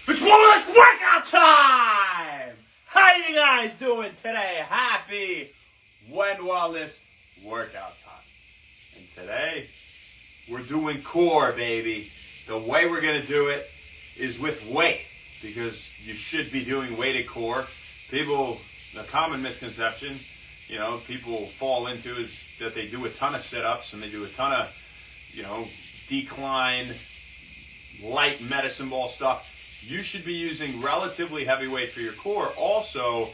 It's wellness workout time! How you guys doing today? Happy wellness workout time. And today, we're doing core, baby. The way we're going to do it is with weight, because you should be doing weighted core. People, the common misconception, people fall into is that they do a ton of sit-ups and they do a ton of, decline, light medicine ball stuff. You should be using relatively heavy weight for your core. Also,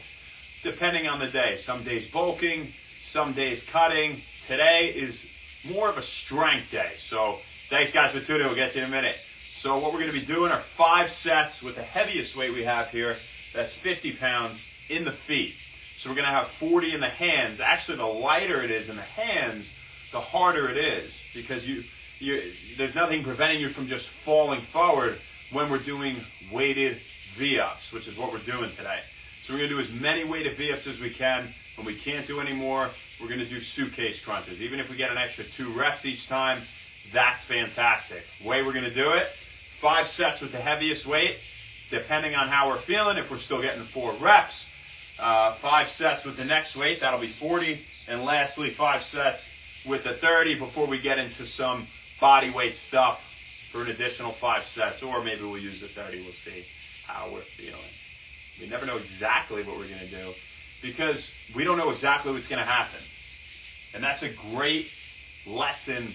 depending on the day. Some days bulking, some days cutting. Today is more of a strength day. So thanks guys for tuning in. We'll get to you in a minute. So what we're going to be doing are 5 sets with the heaviest weight we have here. That's 50 pounds in the feet. So we're going to have 40 in the hands. Actually, the lighter it is in the hands, the harder it is, because there's nothing preventing you from just falling forward when we're doing weighted V-ups, which is what we're doing today. So we're going to do as many weighted V-ups as we can. When we can't do any more, we're going to do suitcase crunches. Even if we get an extra 2 reps each time, that's fantastic. The way we're going to do it, 5 sets with the heaviest weight, depending on how we're feeling. If we're still getting 4 reps, 5 sets with the next weight, that'll be 40. And lastly, 5 sets with the 30 before we get into some body weight stuff for an additional 5 sets, or maybe we'll use the 30. We'll see how we're feeling. We never know exactly what we're going to do because we don't know exactly what's going to happen. And that's a great lesson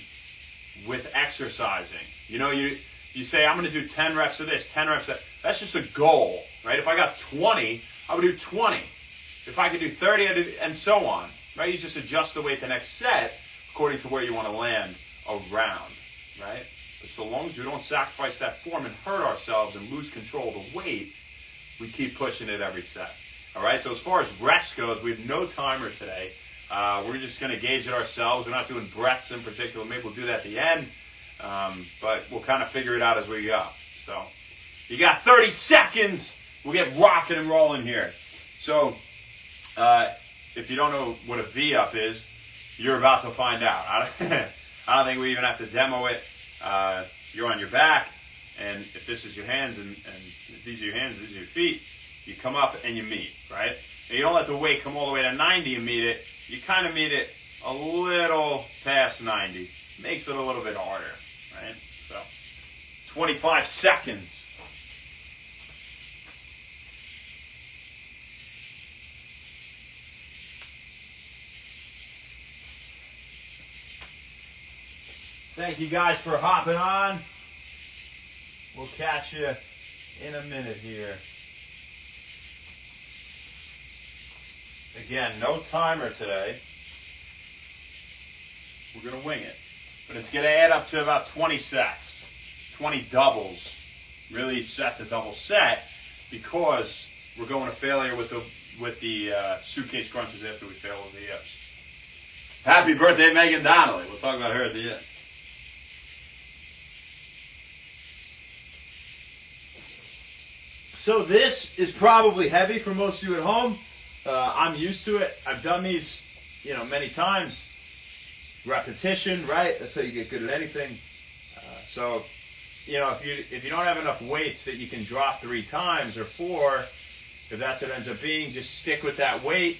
with exercising. You say, I'm going to do 10 reps of this, 10 reps of that. That's just a goal, right? If I got 20, I would do 20. If I could do 30, I'd do, and so on, right? You just adjust the weight the next set according to where you want to land around, right? But so long as we don't sacrifice that form and hurt ourselves and lose control of the weight, we keep pushing it every set. All right, so as far as rest goes, we have no timer today. We're just going to gauge it ourselves. We're not doing breaths in particular. Maybe we'll do that at the end, but we'll kind of figure it out as we go. So you got 30 seconds. We'll get rocking and rolling here. So if you don't know what a V-up is, you're about to find out. I don't think we even have to demo it. You're on your back, and if this is your hands and if these are your hands, these are your feet, you come up and you meet, right? And you don't let the weight come all the way to 90 and meet it. You kind of meet it a little past 90. Makes it a little bit harder, right? So 25 seconds. Thank you guys for hopping on. We'll catch you in a minute here. Again, no timer today. We're going to wing it. But it's going to add up to about 20 sets. 20 doubles. Really, each set's a double set because we're going to failure with the suitcase crunches after we fail with the hips. Happy birthday, Megan Donnelly. We'll talk about her at the end. So this is probably heavy for most of you at home. I'm used to it. I've done these, many times. Repetition, right? That's how you get good at anything. So, if you don't have enough weights that you can drop 3 times or 4, if that's what it ends up being, just stick with that weight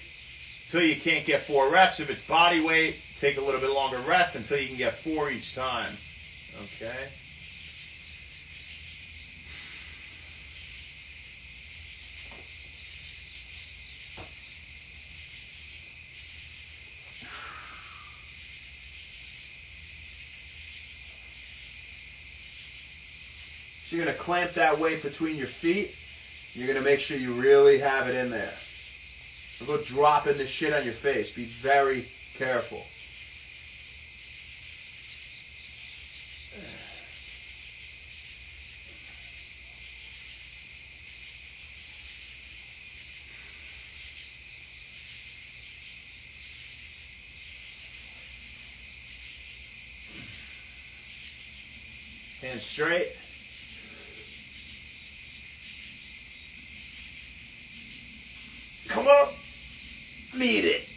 until you can't get 4 reps. If it's body weight, take a little bit longer rest until you can get 4 each time. Okay? So you're going to clamp that weight between your feet. You're going to make sure you really have it in there. Don't go dropping this shit on your face. Be very careful. Hands straight. Come on. Meet it.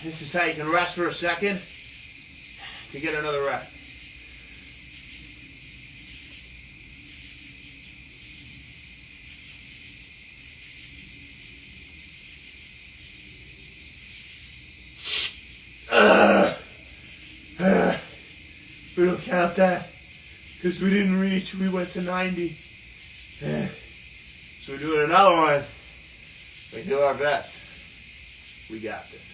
This is how you can rest for a second to get another rep. We don't count that because we didn't reach. We went to 90. So we're doing another one. We do our best. We got this.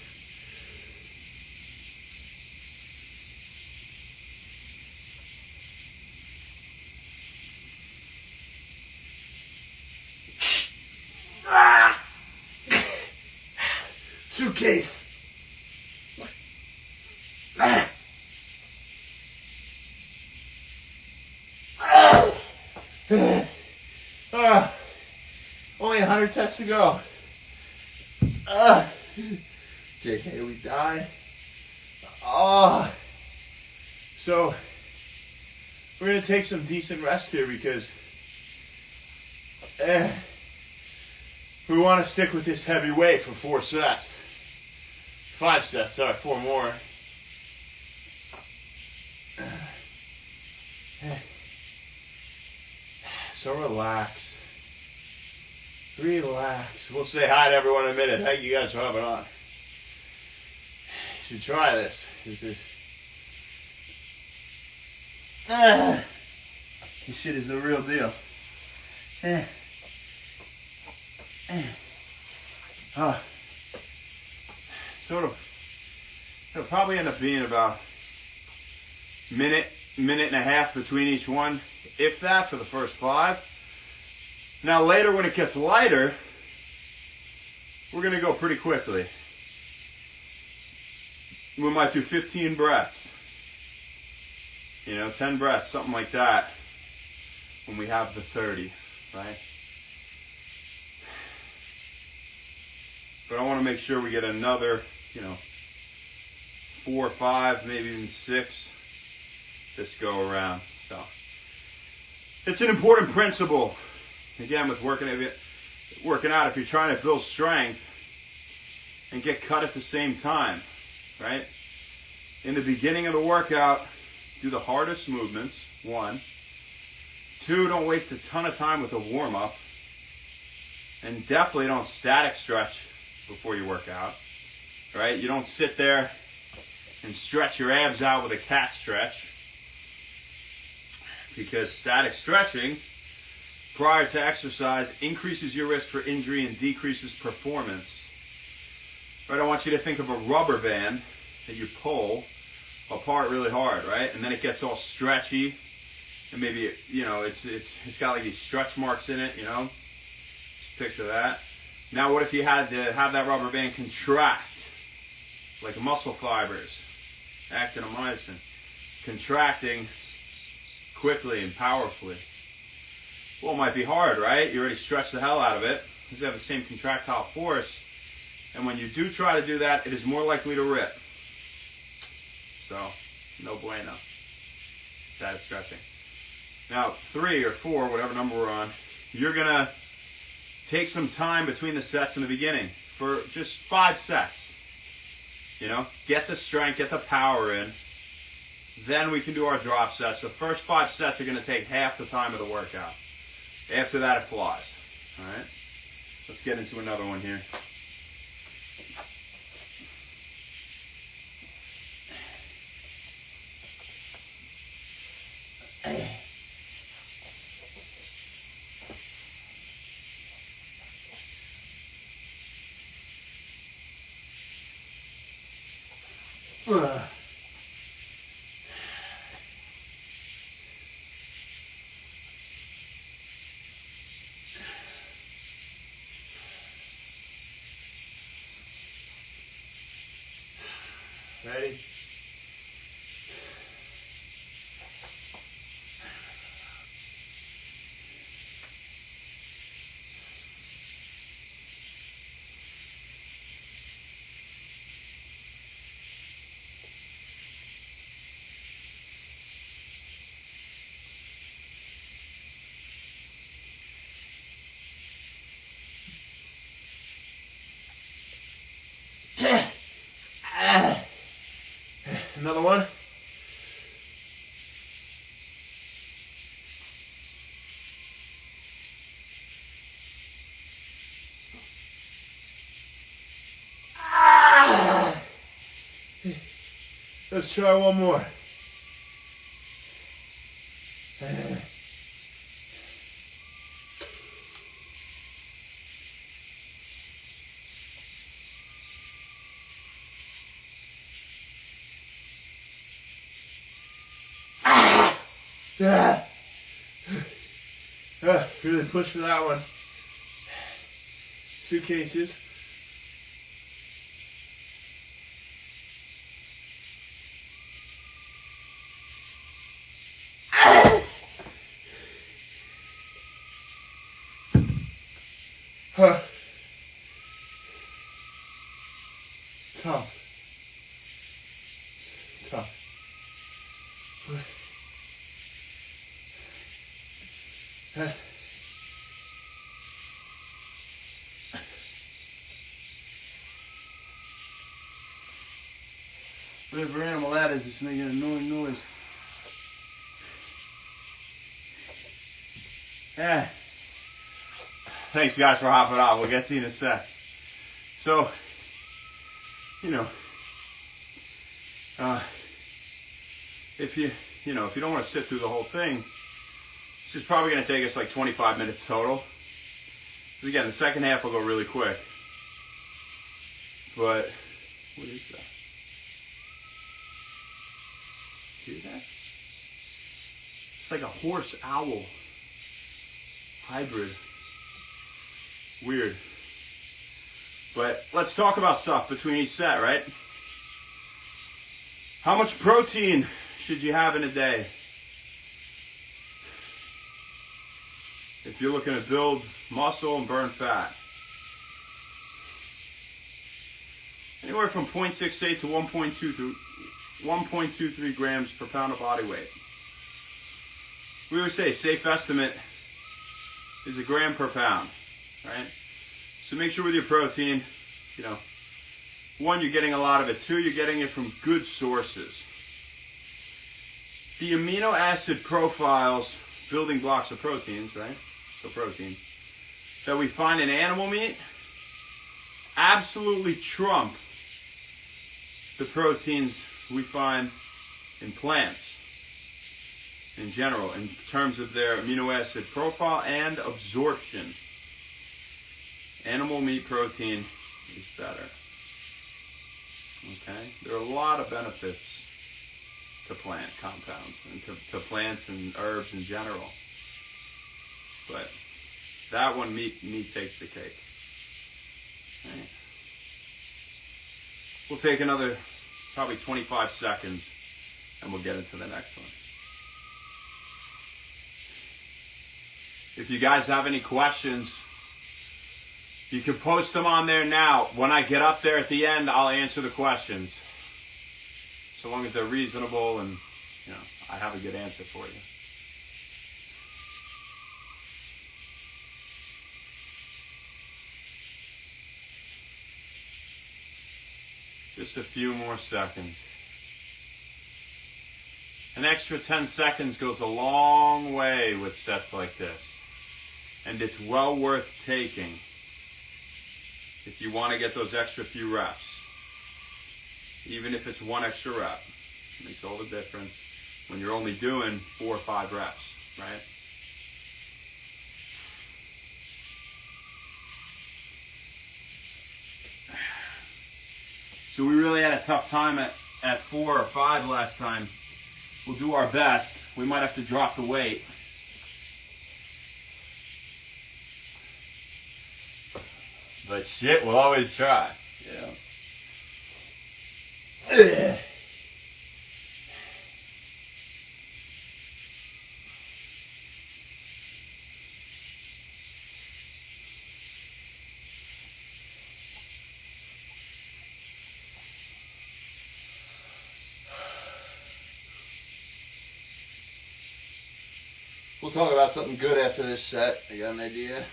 Suitcase. Only 100 sets to go. JK, we die. So we're gonna take some decent rest here because we want to stick with this heavy weight for 4 sets. 5 sets, sorry, 4 more. So relax. Relax. We'll say hi to everyone in a minute. Thank you guys for hopping on. You should try this. This shit is the real deal. It'll probably end up being about minute and a half between each one, if that, for the first 5. Now later when it gets lighter, we're going to go pretty quickly. We might do 15 breaths. 10 breaths, something like that, when we have the 30, right? But I want to make sure we get another, 4 or 5, maybe even 6 this go around. So it's an important principle. Again, with working out, if you're trying to build strength and get cut at the same time, right? In the beginning of the workout, do the hardest movements, 1. 2, don't waste a ton of time with a warm-up. And definitely don't static stretch before you work out, right? You don't sit there and stretch your abs out with a cat stretch, because static stretching prior to exercise increases your risk for injury and decreases performance. Right? I want you to think of a rubber band that you pull apart really hard, right? And then it gets all stretchy, and maybe it's got like these stretch marks in it, Just picture that. Now, what if you had to have that rubber band contract, like muscle fibers, actinomycin, contracting quickly and powerfully? Well, it might be hard, right? You already stretched the hell out of it. It doesn't have the same contractile force. And when you do try to do that, it is more likely to rip. So, no bueno. Static stretching. Now, 3 or 4, whatever number we're on, you're going to take some time between the sets in the beginning for just 5 sets. Get the strength, get the power in. Then we can do our drop sets. The first 5 sets are going to take half the time of the workout. After that, it flies. All right? Let's get into another one here. Ready? Another one. Let's try one more. Really push for that one. Suitcases. Tough. Tough. Whatever animal that is, it's making an annoying noise. Yeah. Thanks guys for hopping on. We'll get to you in a sec. So, if you don't want to sit through the whole thing, this is probably going to take us like 25 minutes total. But again, the second half will go really quick. But, what is that? Hear that? It's like a horse owl hybrid. Weird. But let's talk about stuff between each set, right? How much protein should you have in a day? If you're looking to build muscle and burn fat. Anywhere from 0.68 to 1.23 grams per pound of body weight. We always say safe estimate is a gram per pound, right? So make sure with your protein, one, you're getting a lot of it. Two, you're getting it from good sources. The amino acid profiles, building blocks of proteins, right? So proteins, that we find in animal meat absolutely trump the proteins we find in plants in general, in terms of their amino acid profile and absorption. Animal meat protein is better. Okay? There are a lot of benefits to plant compounds and to plants and herbs in general. But that one, meat takes the cake. Okay? We'll take another probably 25 seconds and we'll get into the next one. If you guys have any questions, you can post them on there now. When I get up there at the end, I'll answer the questions. So long as they're reasonable and, I have a good answer for you. Just a few more seconds. An extra 10 seconds goes a long way with sets like this. And it's well worth taking if you want to get those extra few reps. Even if it's one extra rep. It makes all the difference when you're only doing 4 or 5 reps, right? So we really had a tough time at 4 or 5 last time. We'll do our best. We might have to drop the weight. But shit, we'll always try. Yeah. We'll talk about something good after this set. You got an idea?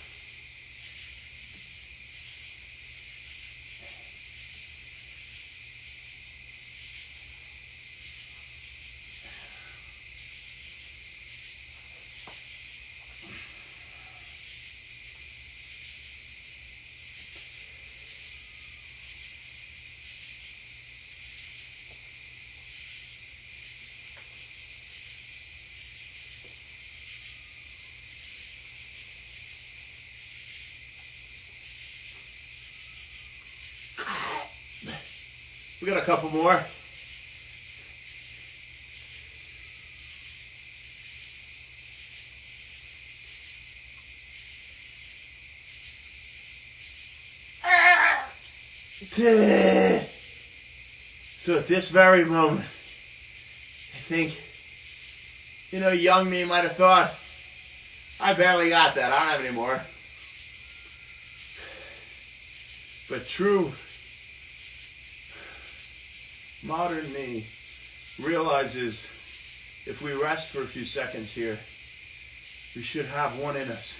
We got a couple more. So at this very moment, I think, young me might have thought, I barely got that. I don't have any more. But true modern me realizes if we rest for a few seconds here, we should have one in us.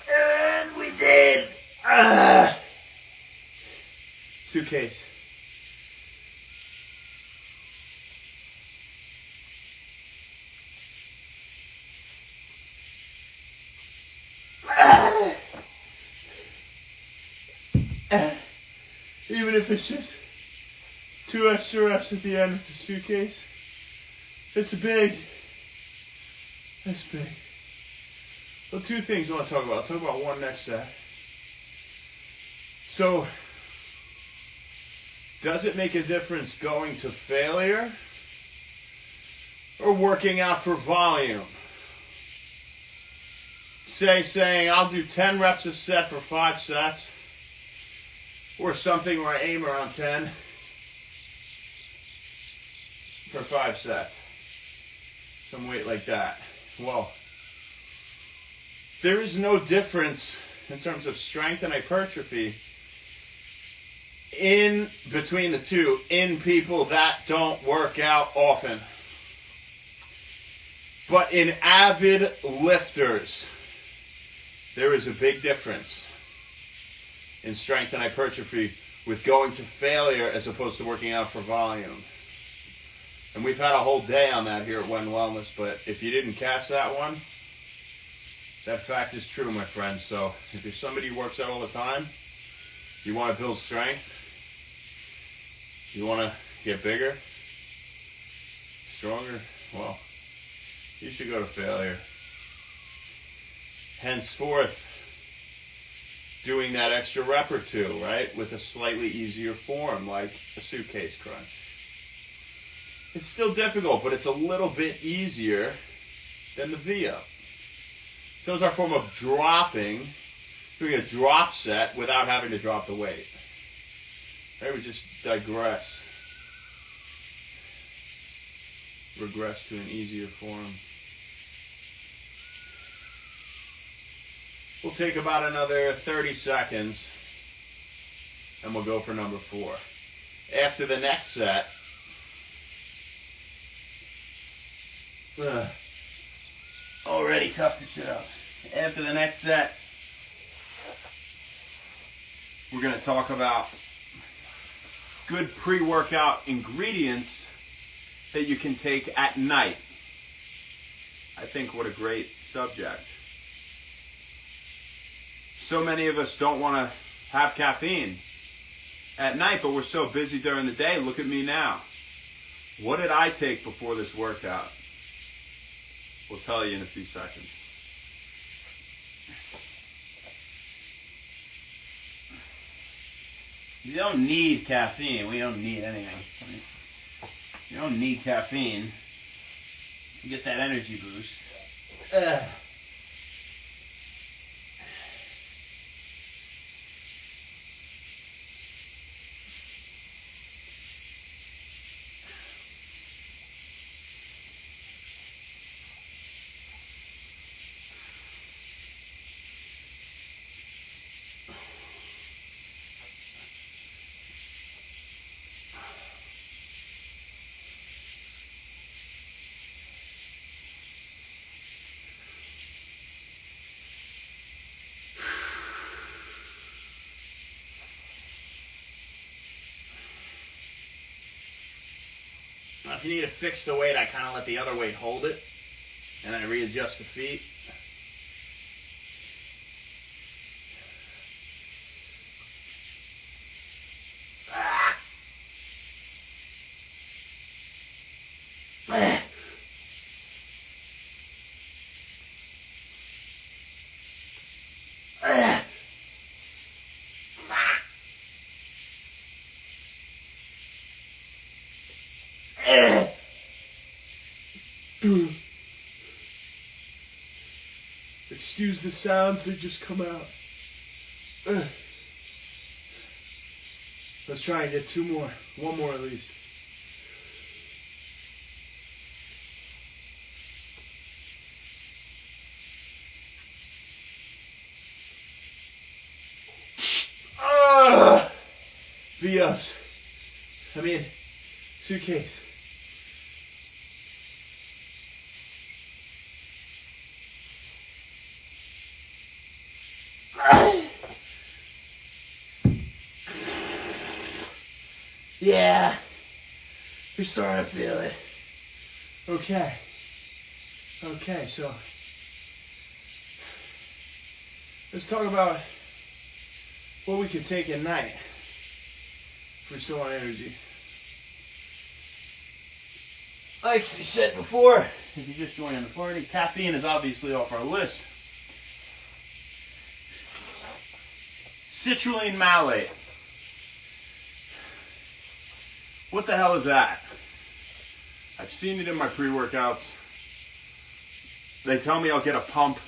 And we did. Suitcase. Even if it's just 2 extra reps at the end of the suitcase, it's big. That's big. Well, 2 things I want to talk about. I'll talk about one next set. So, does it make a difference going to failure or working out for volume? Saying I'll do 10 reps a set for 5 sets, or something where I aim around 10 for 5 sets. Some weight like that. Well, there is no difference in terms of strength and hypertrophy in between the two in people that don't work out often. But in avid lifters, there is a big difference in strength and hypertrophy with going to failure as opposed to working out for volume. And we've had a whole day on that here at When Wellness, but if you didn't catch that one, that fact is true, my friends. So if you're somebody who works out all the time, you want to build strength, you want to get bigger, stronger, well, you should go to failure. Henceforth, doing that extra rep or 2, right, with a slightly easier form, like a suitcase crunch. It's still difficult, but it's a little bit easier than the V-up. So it's our form of dropping, doing a drop set without having to drop the weight. Right, we just regress to an easier form. We'll take about another 30 seconds and we'll go for number 4. After the next set, already tough to sit up. After the next set, we're going to talk about good pre-workout ingredients that you can take at night. I think what a great subject. So many of us don't want to have caffeine at night, but we're so busy during the day. Look at me now. What did I take before this workout? We'll tell you in a few seconds. You don't need caffeine. We don't need anything. You don't need caffeine to get that energy boost. If you need to fix the weight, I kind of let the other weight hold it, and then I readjust the feet. Excuse the sounds that just come out. Let's try and get two more. One more at least. V-ups. I mean, suitcase. Yeah, you're starting to feel it. Okay. Okay, so let's talk about what we can take at night for still on energy. Like we said before, if you just joined the party, caffeine is obviously off our list. Citrulline malate. What the hell is that? I've seen it in my pre-workouts. They tell me I'll get a pump.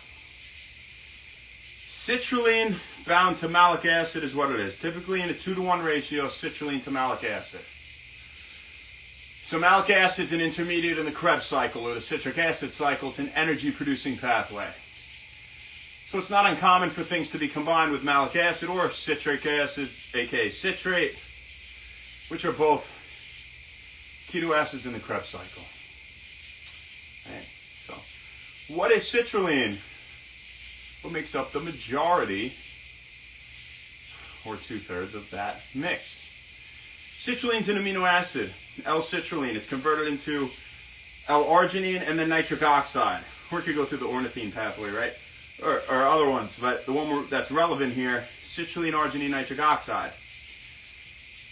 Citrulline bound to malic acid is what it is. Typically in a 2-to-1 ratio, citrulline to malic acid. So malic acid is an intermediate in the Krebs cycle, or the citric acid cycle. It's an energy-producing pathway. So it's not uncommon for things to be combined with malic acid or citric acid, aka citrate, which are both keto acids in the Krebs cycle. Okay, so what is citrulline? What makes up the majority, or 2/3 of that mix? Citrulline is an amino acid, L-citrulline. It's converted into L-arginine and then nitric oxide. Or it could go through the ornithine pathway, right? Or other ones, but the one that's relevant here, citrulline, arginine, nitric oxide.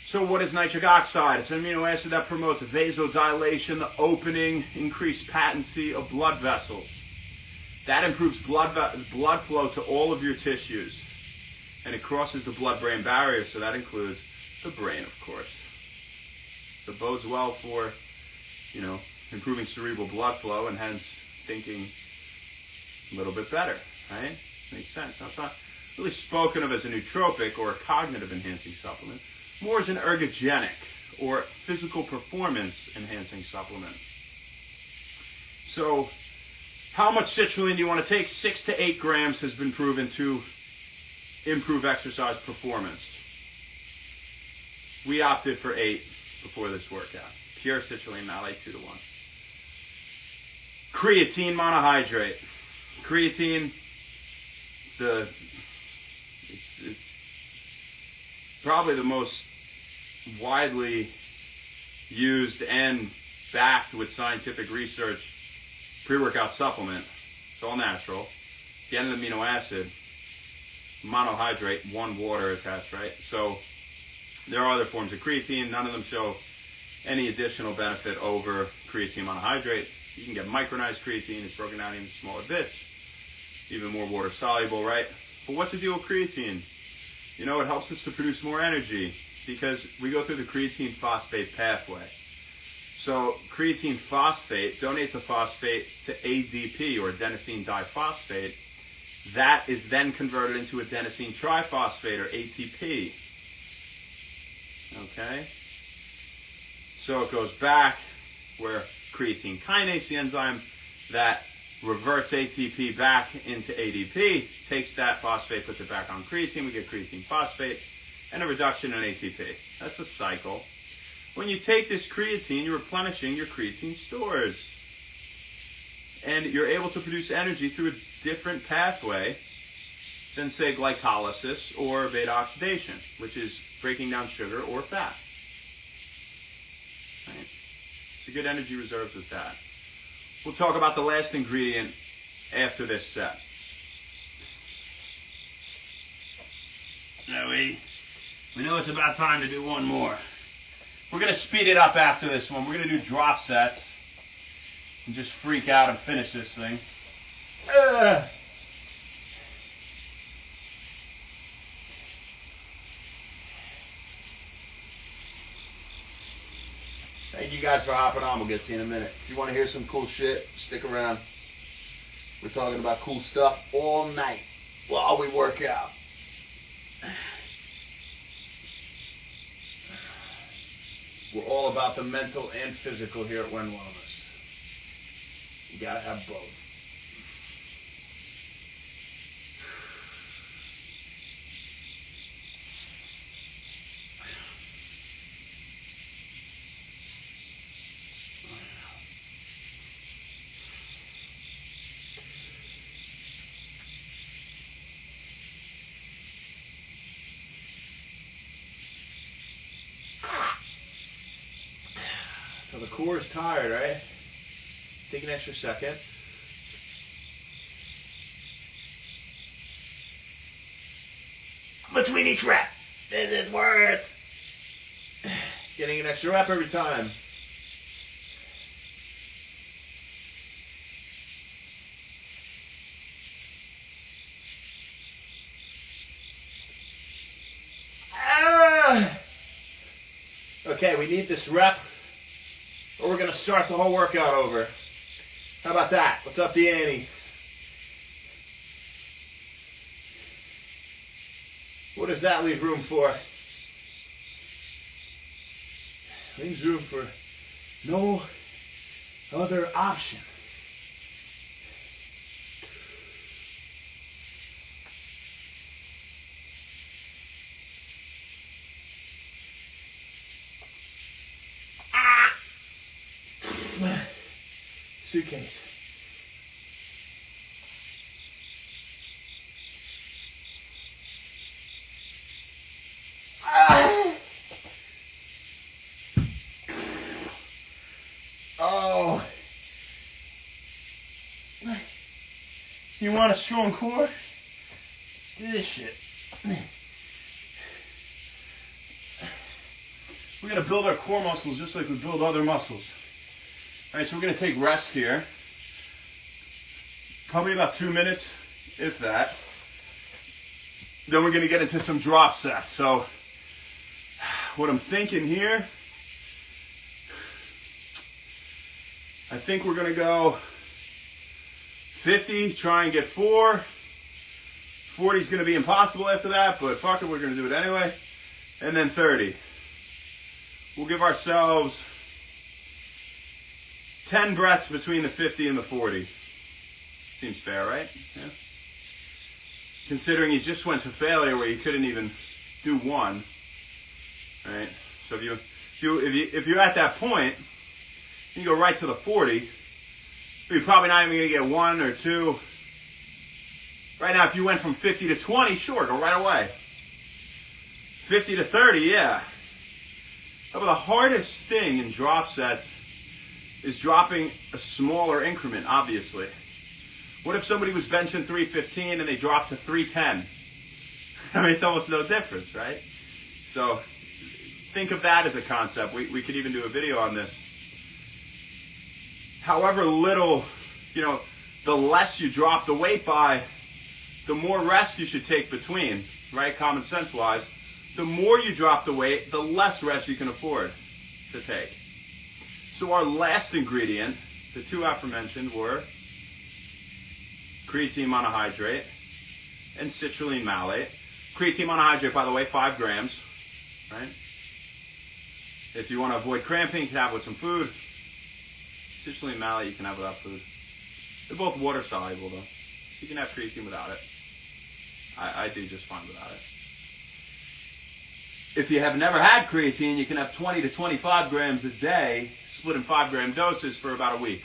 So what is nitric oxide? It's an amino acid that promotes vasodilation, the opening, increased patency of blood vessels. That improves blood flow to all of your tissues. And it crosses the blood-brain barrier, so that includes the brain, of course. So it bodes well for, improving cerebral blood flow and hence thinking a little bit better, right? Makes sense. Now, it's not really spoken of as a nootropic or a cognitive enhancing supplement, more as an ergogenic or physical performance enhancing supplement. So how much citrulline do you want to take? 6 to 8 grams has been proven to improve exercise performance. We opted for 8 before this workout. Pure citrulline malate 2-to-1. Creatine monohydrate. Creatine, it's probably the most widely used and backed with scientific research pre-workout supplement. It's all natural. Again, an amino acid, monohydrate, 1 water attached, right? So there are other forms of creatine. None of them show any additional benefit over creatine monohydrate. You can get micronized creatine. It's broken down into smaller bits, even more water soluble, right? But what's the deal with creatine? It helps us to produce more energy because we go through the creatine phosphate pathway. So creatine phosphate donates a phosphate to ADP, or adenosine diphosphate. That is then converted into adenosine triphosphate, or ATP. Okay? So it goes back where creatine kinase, the enzyme that reverts ATP back into ADP, takes that phosphate, puts it back on creatine, we get creatine phosphate, and a reduction in ATP. That's the cycle. When you take this creatine, you're replenishing your creatine stores. And you're able to produce energy through a different pathway than, say, glycolysis or beta oxidation, which is breaking down sugar or fat. Right? So good energy reserves with that. We'll talk about the last ingredient after this set. Now we know it's about time to do one more. We're going to speed it up after this one. We're going to do drop sets and just freak out and finish this thing. Thank you guys for hopping on. We'll get to you in a minute. If you want to hear some cool shit, stick around. We're talking about cool stuff all night while we work out. We're all about the mental and physical here at When Wellness. You gotta have both. So the core is tired, right? Take an extra second. Between each rep, is it worth getting an extra rep every time? Okay, we need this rep, or we're going to start the whole workout over. How about that? What's up, the ante? What does that leave room for? Leaves room for no other option. Suitcase. Oh. You want a strong core? Do this shit. We're going to build our core muscles just like we build other muscles. Alright, so we're going to take rest here. Probably about 2 minutes, if that. Then we're going to get into some drop sets. So, what I'm thinking here, I think we're going to go 50, try and get 4. 40 is going to be impossible after that, but fuck it, we're going to do it anyway. And then 30. We'll give ourselves 10 breaths between the 50 and the 40. Seems fair, right? Yeah. Considering you just went to failure where you couldn't even do one. Right? So if you're at that point, you go right to the 40, but you're probably not even going to get 1 or 2. Right now, if you went from 50 to 20, sure, go right away. 50 to 30, yeah. But the hardest thing in drop sets is dropping a smaller increment, obviously. What if somebody was benching 315 and they dropped to 310? I mean, it's almost no difference, right? So think of that as a concept. We could even do a video on this. However little, the less you drop the weight by, the more rest you should take between, right? Common sense wise. The more you drop the weight, the less rest you can afford to take. So our last ingredient, the two aforementioned, were creatine monohydrate and citrulline malate. Creatine monohydrate, by the way, 5 grams, right? If you want to avoid cramping, you can have it with some food. Citrulline malate, you can have without food. They're both water soluble, though. So you can have creatine without it. I do just fine without it. If you have never had creatine, you can have 20 to 25 grams a day, split in 5-gram doses for about a week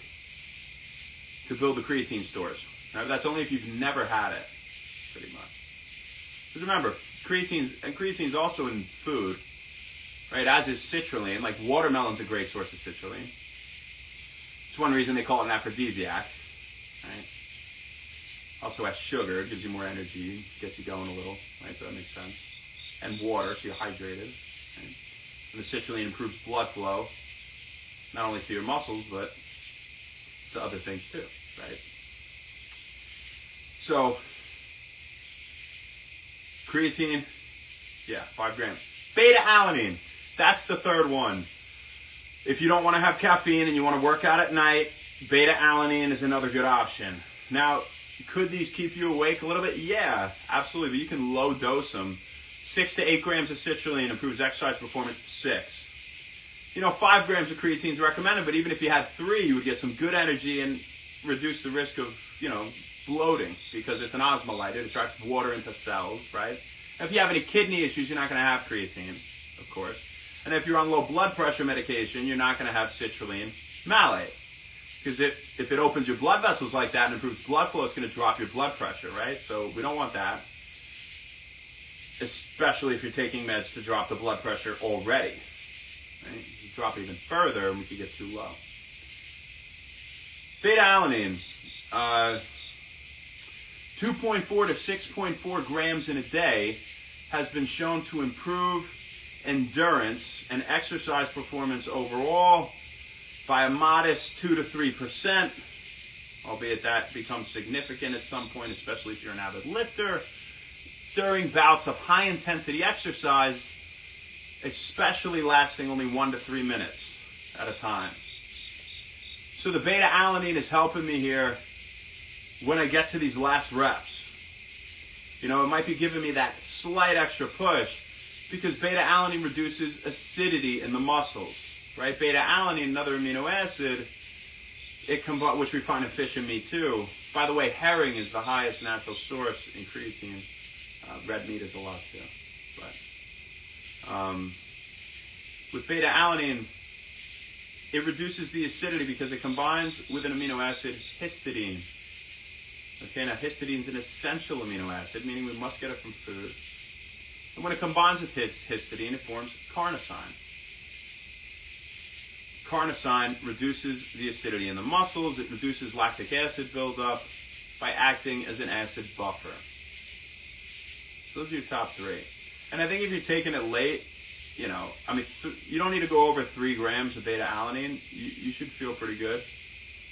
to build the creatine stores. Right? That's only if you've never had it, pretty much. Because remember, creatine's also in food, right? As is citrulline. Like watermelon's a great source of citrulline. It's one reason they call it an aphrodisiac, right? Also has sugar, it gives you more energy, gets you going a little, right? So that makes sense. And water, so you're hydrated. Right? And the citrulline improves blood flow, not only to your muscles, but to other things too, right? So, creatine, 5 grams. Beta-alanine, that's the third one. If you don't want to have caffeine and you want to work out at night, beta-alanine is another good option. Now, could these keep you awake a little bit? Yeah, absolutely. But you can low dose them. 6 to 8 grams of citrulline improves exercise performance. 6. 5 grams of creatine is recommended, but even if you had 3, you would get some good energy and reduce the risk of, bloating, because it's an osmolyte. It attracts water into cells, right? And if you have any kidney issues, you're not going to have creatine, of course. And if you're on low blood pressure medication, you're not going to have citrulline malate. Because if it opens your blood vessels like that and improves blood flow, it's going to drop your blood pressure, right? So we don't want that. Especially if you're taking meds to drop the blood pressure already. Right? You drop it even further and we could get too low. Beta-alanine. 2.4 to 6.4 grams in a day has been shown to improve endurance and exercise performance overall by a modest 2 to 3%, albeit that becomes significant at some point, especially if you're an avid lifter, during bouts of high-intensity exercise, especially lasting only 1 to 3 minutes at a time. So the beta-alanine is helping me here when I get to these last reps. It might be giving me that slight extra push because beta-alanine reduces acidity in the muscles. Right, beta-alanine, another amino acid, which we find in fish and meat too. By the way, herring is the highest natural source in creatine. Red meat is a lot too. But with beta-alanine, it reduces the acidity because it combines with an amino acid, histidine. Okay, now histidine is an essential amino acid, meaning we must get it from food. And when it combines with histidine, it forms carnosine. Carnosine reduces the acidity in the muscles. It reduces lactic acid buildup by acting as an acid buffer. So those are your top 3. And I think if you're taking it late, you don't need to go over 3 grams of beta-alanine. You should feel pretty good.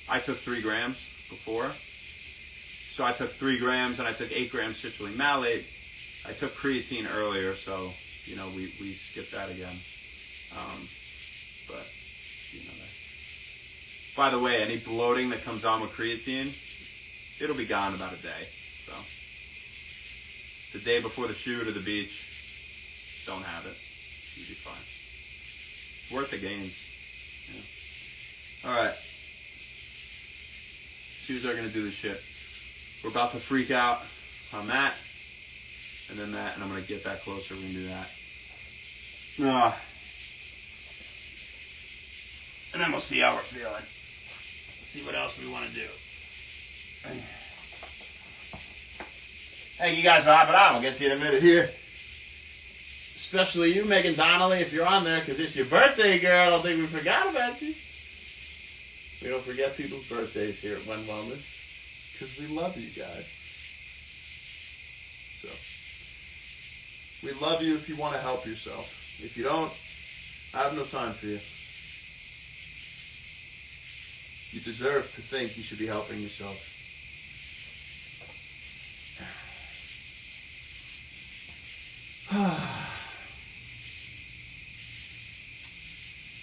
I took 3 grams before. So I took 3 grams and I took 8 grams citrulline malate. I took creatine earlier, so, we skipped that again. But... By the way, any bloating that comes on with creatine, it'll be gone in about a day. So, the day before the shoot or the beach, just don't have it. You'll be fine. It's worth the gains. Yeah. All right. Shoes are gonna do the shit. We're about to freak out on that, and then that, and I'm gonna get that closer. We can do that. And then we'll see how we're feeling. See what else we want to do. Hey, you guys are hopping on. I'll get to you in a minute here. Especially you, Megan Donnelly, if you're on there, because it's your birthday, girl. I don't think we forgot about you. We don't forget people's birthdays here at When Wellness, because we love you guys. So, we love you if you want to help yourself. If you don't, I have no time for you. You deserve to think you should be helping yourself.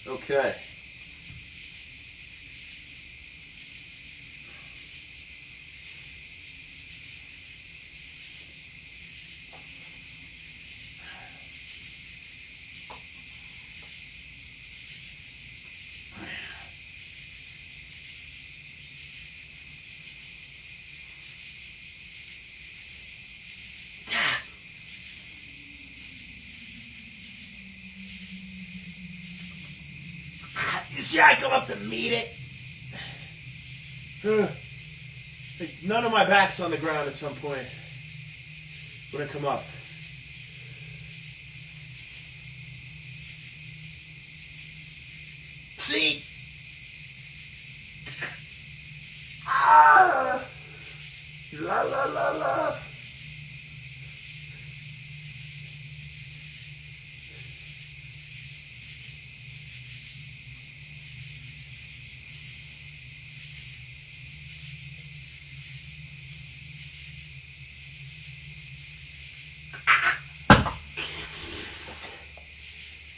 Okay. You see I come up to meet it? None of my back's on the ground at some point when I come up. See? La la la la.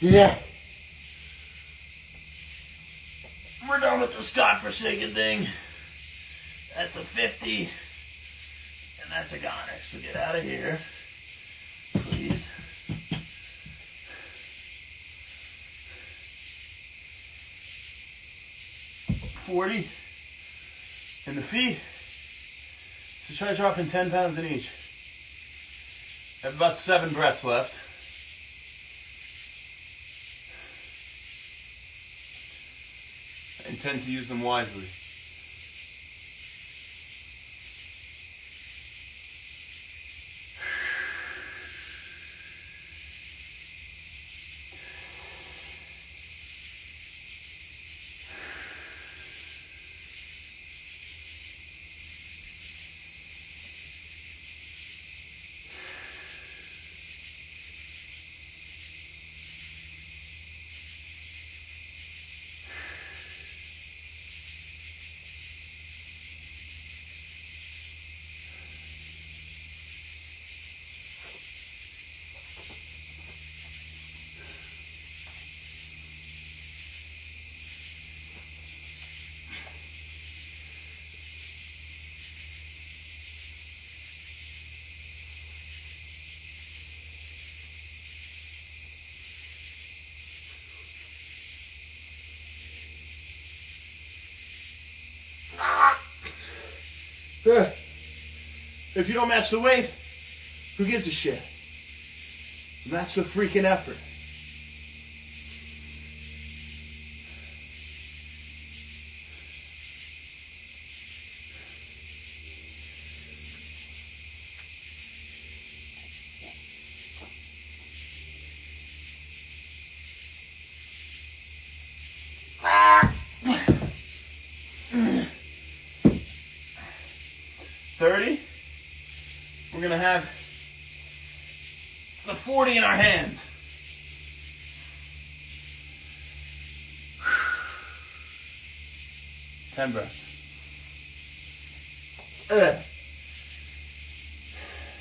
Yeah. most godforsaken thing. That's a 50. And that's a goner. So get out of here. Please. $40. And the feet. So try dropping 10 pounds in each. I have about 7 breaths left. I intend to use them wisely. If you don't match the weight, who gives a shit? Match the freaking effort. We're going to have the 40 in our hands. Ten breaths.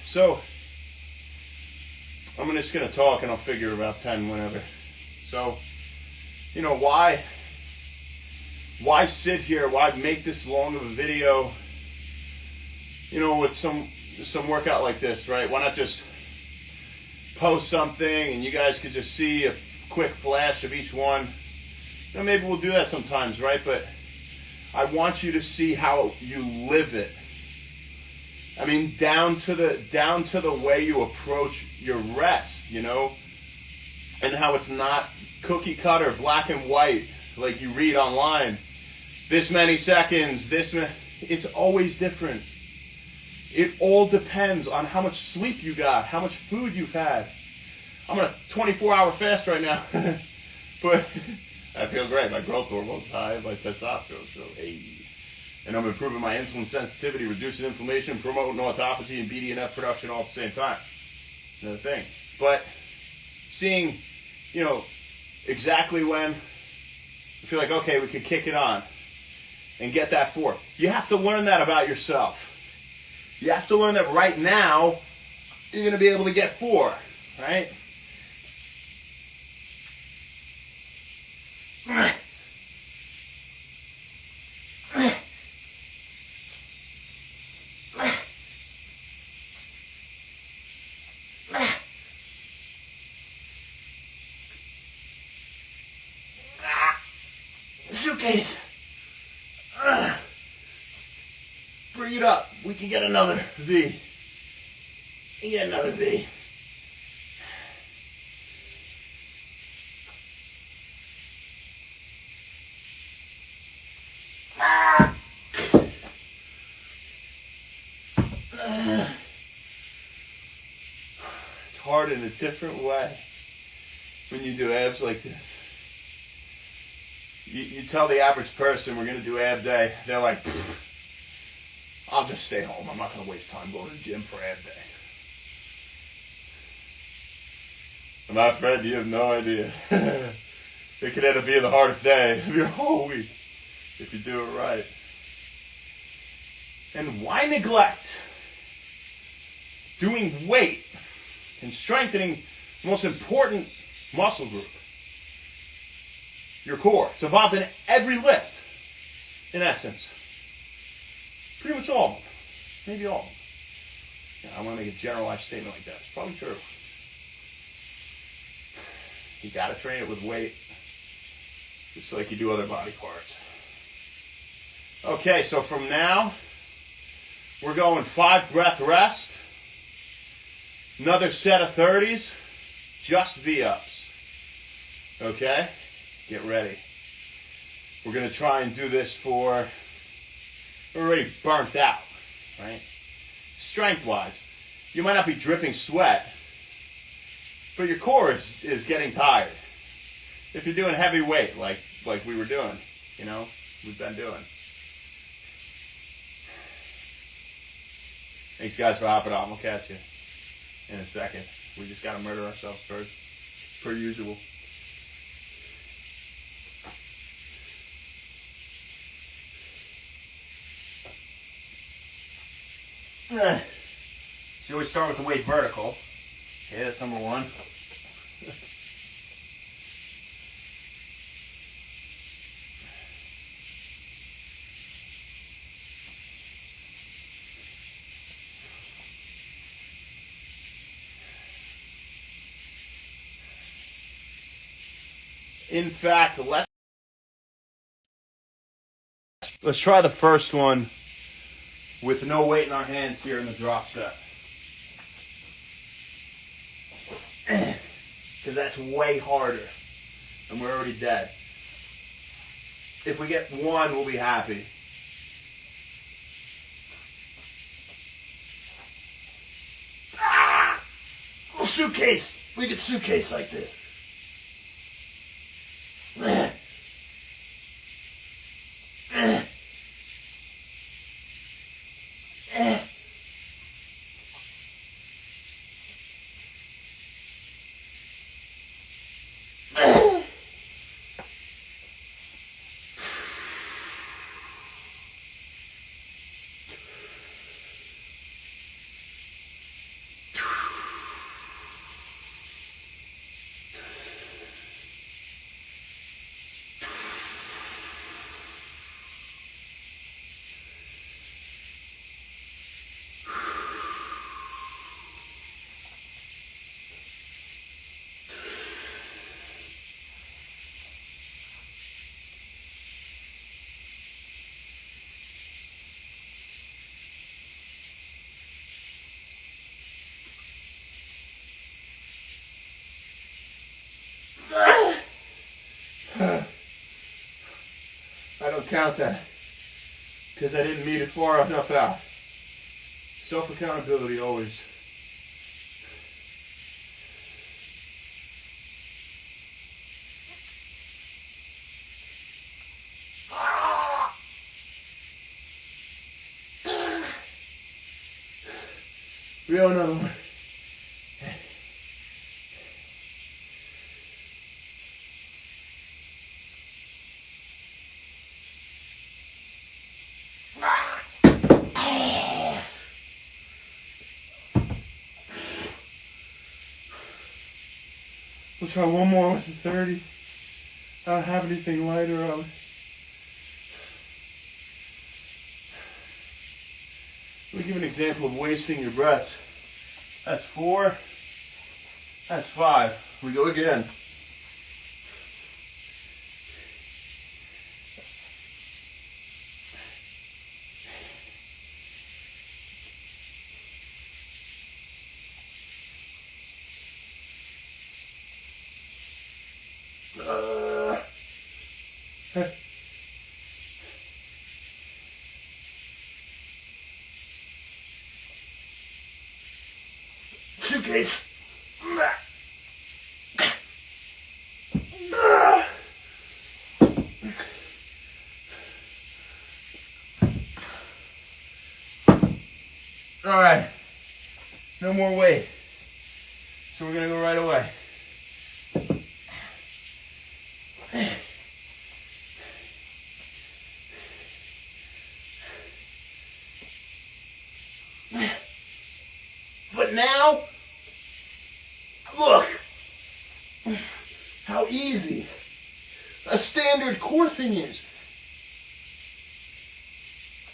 So, I'm just going to talk and I'll figure about 10 whenever. So, you know, why sit here? Why make this long of a video? You know, with some workout like this, right? Why not just post something and you guys could just see a quick flash of each one? You know, maybe we'll do that sometimes, right? But I want you to see how you live it. I mean, down to the way you approach your rest, you know, and how it's not cookie cutter, black and white, like you read online. This many seconds, it's always different. It all depends on how much sleep you got, how much food you've had. I'm on a 24-hour fast right now, but I feel great. My growth hormone's high, my testosterone, so hey. And I'm improving my insulin sensitivity, reducing inflammation, promoting autophagy and BDNF production all at the same time. It's another thing. But seeing, you know, exactly when I feel like, okay, we could kick it on and get that 4. You have to learn that about yourself. You have to learn that right now, you're going to be able to get 4, right? Suitcase. Bring it up. We can get another V. We can get another V. It's hard in a different way when you do abs like this. You tell the average person we're going to do ab day, they're like, I'll just stay home. I'm not going to waste time going to the gym for ab day. And my friend, you have no idea. It could end up being the hardest day of your whole week if you do it right. And why neglect doing weight and strengthening the most important muscle group? Your core. It's involved in every lift. in essence. Pretty much all of them. Maybe all of them. Yeah, I want to make a generalized statement like that. It's probably true. You got to train it with weight, just like you do other body parts. Okay, so from now, we're going 5 breath rest, another set of 30s, just V-ups. Okay? Get ready. We're going to try and do this for, we're already burnt out, right? Strength-wise, you might not be dripping sweat, but your core is getting tired. If you're doing heavy weight, like we were doing, we've been doing. Thanks, guys, for hopping on. We'll catch you in a second. We just got to murder ourselves first, per usual. So we start with the weight vertical. Okay, that's number 1. In fact, let's try the first one with no weight in our hands here in the drop set. Because that's way harder. And we're already dead. If we get 1, we'll be happy. Little suitcase. We get suitcase like this. I don't count that because I didn't meet it far enough out. Self-accountability always. We have another one. We'll try one more with the 30. I don't have anything lighter on. Let me give an example of wasting your breaths. That's 4. That's 5. We go again. Suitcase. All right. No more weight. So we're going to go right away. But now, look how easy a standard core thing is.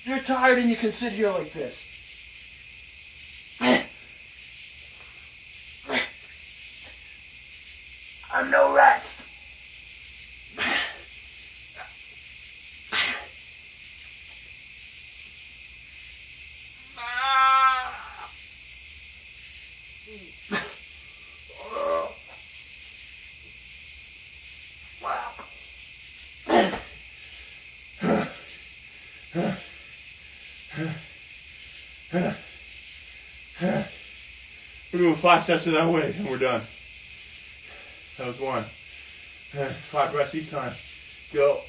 You're tired and you can sit here like this. I'm no rest. We're doing 5 sets of that weight and we're done. That was 1. 5 breaths each time. Go.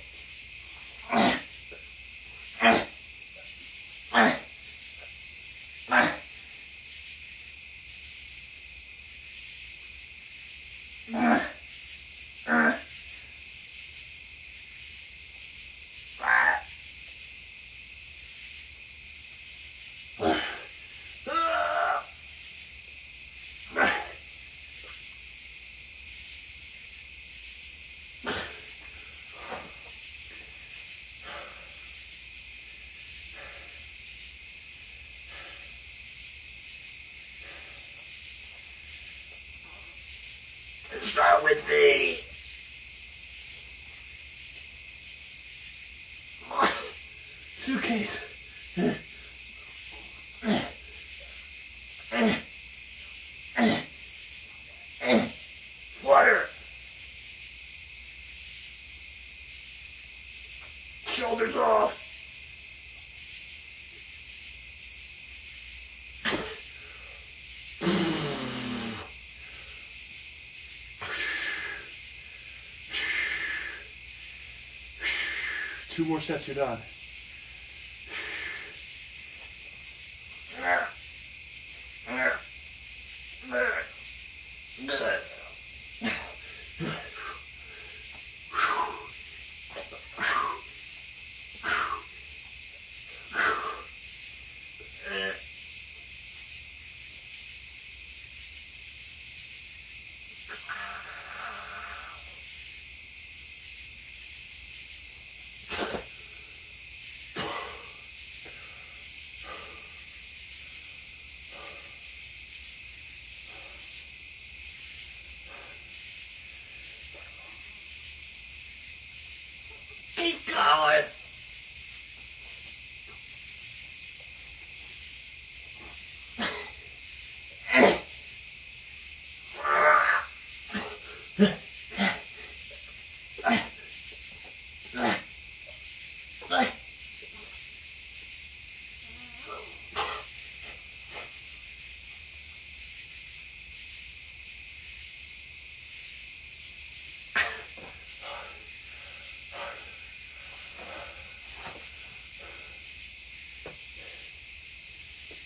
Start with the suitcase. Flutter. Shoulders off. Two more sets, you're done. Keep going.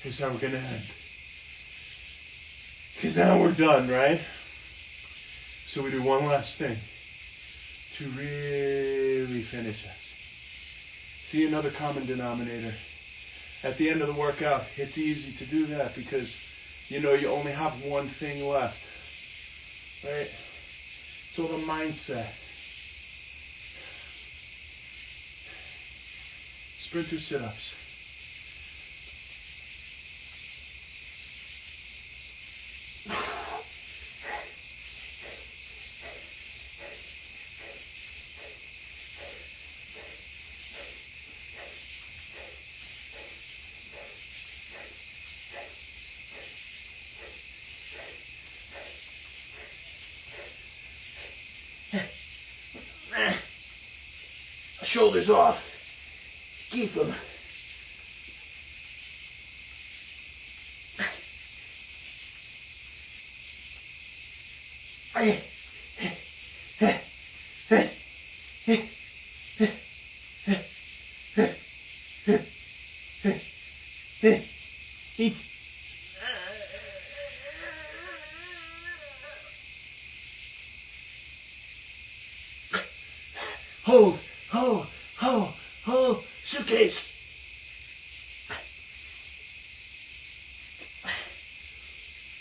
Here's how we're gonna end. Because now we're done, right? So we do one last thing to really finish us. See another common denominator. At the end of the workout, it's easy to do that because you know you only have one thing left, right? So the mindset. Sprinter sit-ups. Shoulders off. Keep them. Hold, hold, hold, hold, suitcase.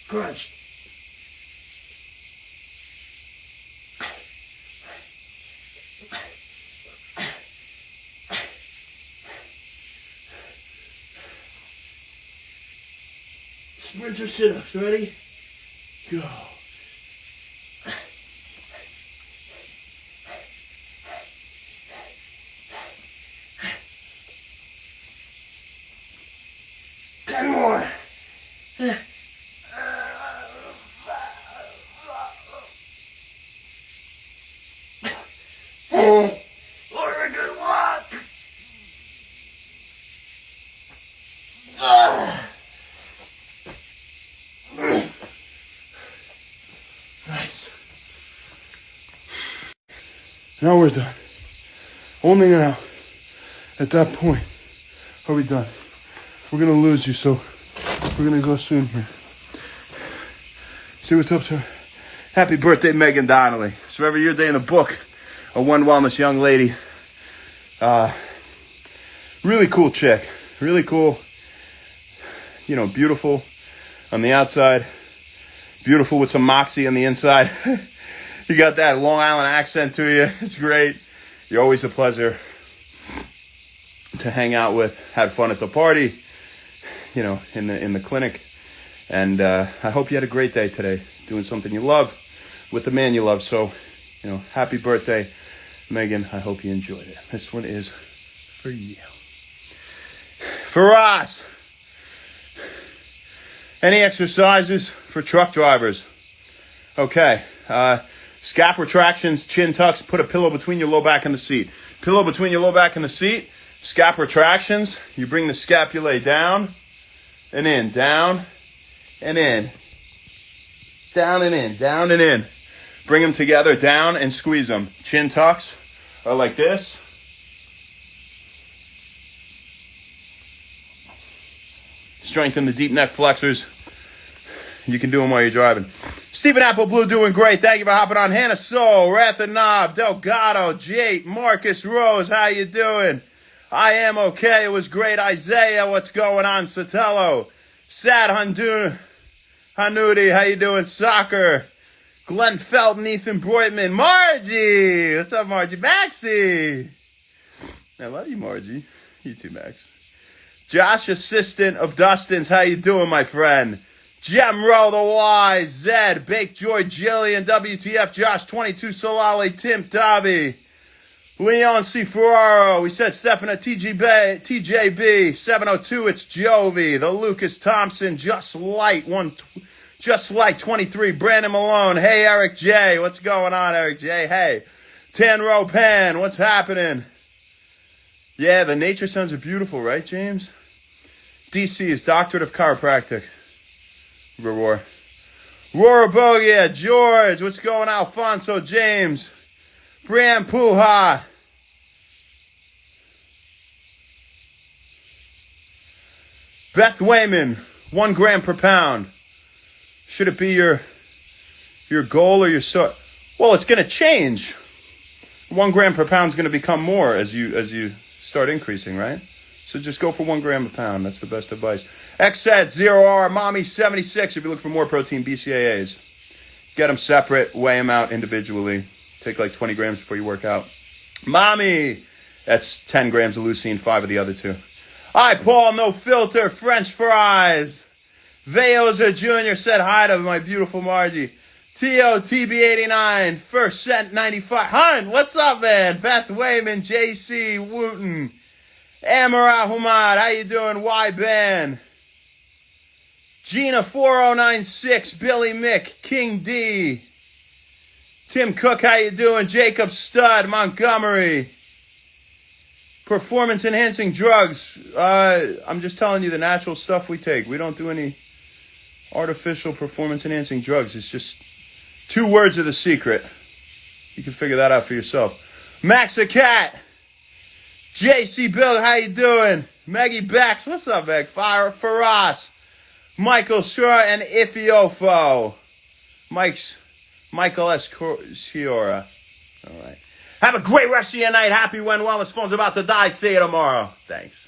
Crunch. Sprinter sit-ups. Ready? Go. Ten more. What a good walk. Nice. Now we're done. Only now, at that point, are we done. We're gonna lose you, so we're gonna go soon here. See what's up to her. Happy birthday, Megan Donnelly. It's forever your day in the book. A One Wellness young lady. Really cool chick. Really cool. You know, beautiful on the outside. Beautiful with some moxie on the inside. You got that Long Island accent to you. It's great. You're always a pleasure to hang out with. Had fun at the party, you know, in the clinic. And I hope you had a great day today, doing something you love with the man you love. So, you know, happy birthday, Megan. I hope you enjoyed it. This one is for you. For us. Any exercises for truck drivers? Okay. Scap retractions, chin tucks, put a pillow between your low back and the seat. Pillow between your low back and the seat. Scap retractions. You bring the scapulae down and in, down and in. Down and in, down and in. Bring them together, down and squeeze them. Chin tucks are like this. Strengthen the deep neck flexors. You can do them while you're driving. Stephen Apple Blue doing great. Thank you for hopping on. Hannah Soul, Ratha Knob, Delgado, Jate, Marcus Rose. How you doing? I am okay. It was great. Isaiah, what's going on? Sotelo, Sad Hanudi, how you doing? Soccer. Glenn Felton, Ethan Broitman, Margie. What's up, Margie? Maxie. I love you, Margie. You too, Max. Josh, assistant of Dustin's. How you doing, my friend? Gemro, the Wise, Zed, Bake Joy, Jillian, WTF, Josh, 22, Solali, Tim, Dobby, Leon C. Ferraro. We said Stefan at TJB, 702, it's Jovi, the Lucas Thompson, Just Light 23, Brandon Malone. Hey, Eric J. What's going on, Eric J? Hey, Tanro Pan, what's happening? Yeah, the nature sounds are beautiful, right, James? DC is Doctorate of Chiropractic. Roar. Roar Bogia, George, what's going on? Alfonso, James, Bram Puha. Beth Wayman, 1 gram per pound. Should it be your goal or your sort? Well, it's going to change. 1 gram per pound is going to become more as you start increasing, right? So just go for 1 gram a pound. That's the best advice. XZ, 0R, Mommy, 76. If you look for more protein, BCAAs. Get them separate. Weigh them out individually. Take like 20 grams before you work out. Mommy, that's 10 grams of leucine, 5 of the other 2. Hi, Paul, no filter, French fries. Veoza Jr. said hi to my beautiful Margie. T.O. TB89, first cent 95. Hun, what's up, man? Beth Wayman, J.C. Wooten. Amara Humad, how you doing? Y-Ban. Gina 4096, Billy Mick, King D. Tim Cook, how you doing? Jacob Stud, Montgomery. Performance enhancing drugs. I'm just telling you the natural stuff we take. We don't do any artificial performance enhancing drugs. It's just 2 words of the secret. You can figure that out for yourself. Max the Cat. JC Bill, how you doing? Maggie Bax, what's up, Meg? Fire Faras. Michael Shura and Ifiofo. Michael S. Shiora. All right. Have a great rest of your night. Happy When Wellness. Phone's about to die. See you tomorrow. Thanks.